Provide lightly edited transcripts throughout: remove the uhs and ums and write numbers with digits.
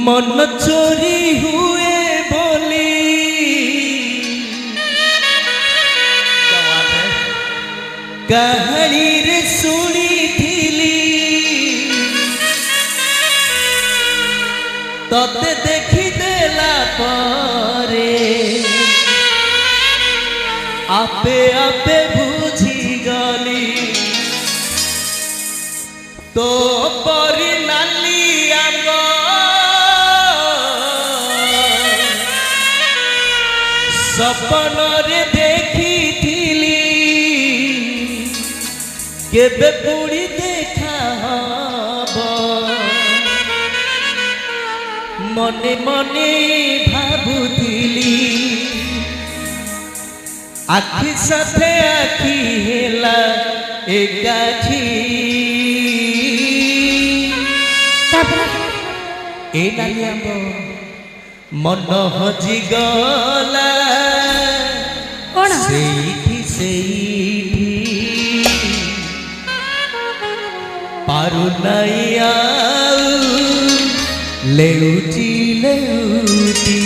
मन चोरी हुए बोली कहानी रे सुनी थिली तते देखी देला परे आपे आपे बुझी गली तो परी नाली आंग सपन रे देखी थिली केबे पूरी देखा हबो मने मने भाबुथिली आखि साथे आखि हेला एकाठी ए नालियाब मन हजी गला सेठी सेठी पारु नाई आउ लेउटी लेउटी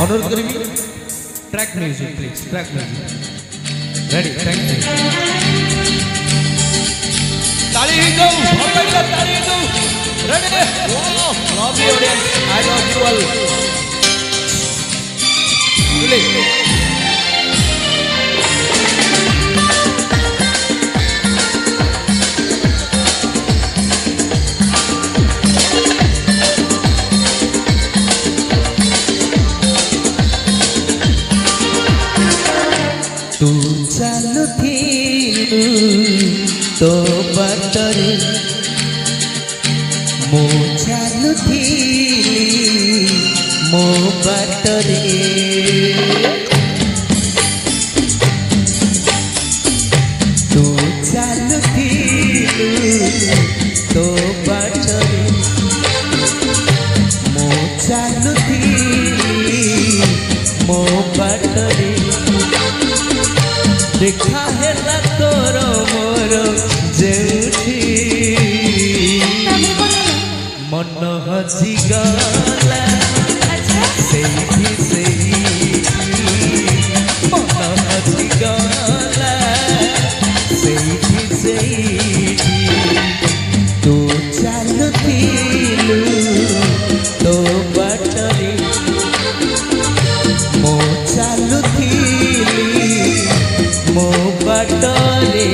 ऑनर करेंगे track music please track music ready thank you ताली दो बहुत अच्छा ताली दो ready wow lovely audience I love you all please तू चालू थी तो बटरे मो चालू थी मो बटरे तू चालू थी तो बटरे मो चालू थी मो बटरे देखा है तोर मोर जेठी मन हजी गला सेठी सेठी मन हजी गला सेठी सेठी तू चालू थिलु तो बटरी मो चालू थिली मो बटरे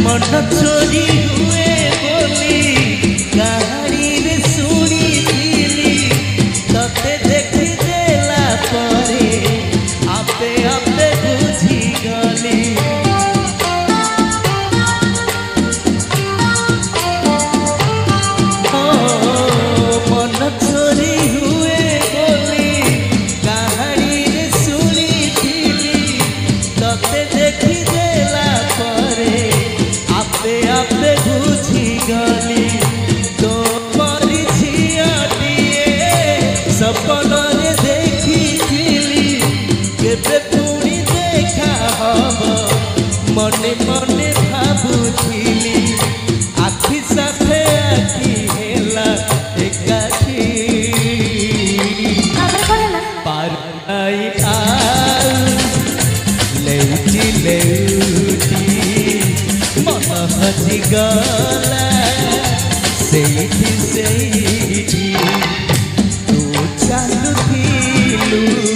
मन चोरी हुए बोली कहानी रे सुनी थिली तते देखी देला परे आपे आपे बुझी गली मन चोरी हुए बोली कहानी रे सुनी थिली तते देखी देला परे आपे आपे बुझी गली तो परी झियाटिए सपन रे देखी थिली केबे पूरी देखा हबो मने मने भाबुथिली आखि साथे आखि हेला एकाठी पार नाई आउ लेउटी लेउटी मन हजी गला सेठी सेठी तू चालू थिलु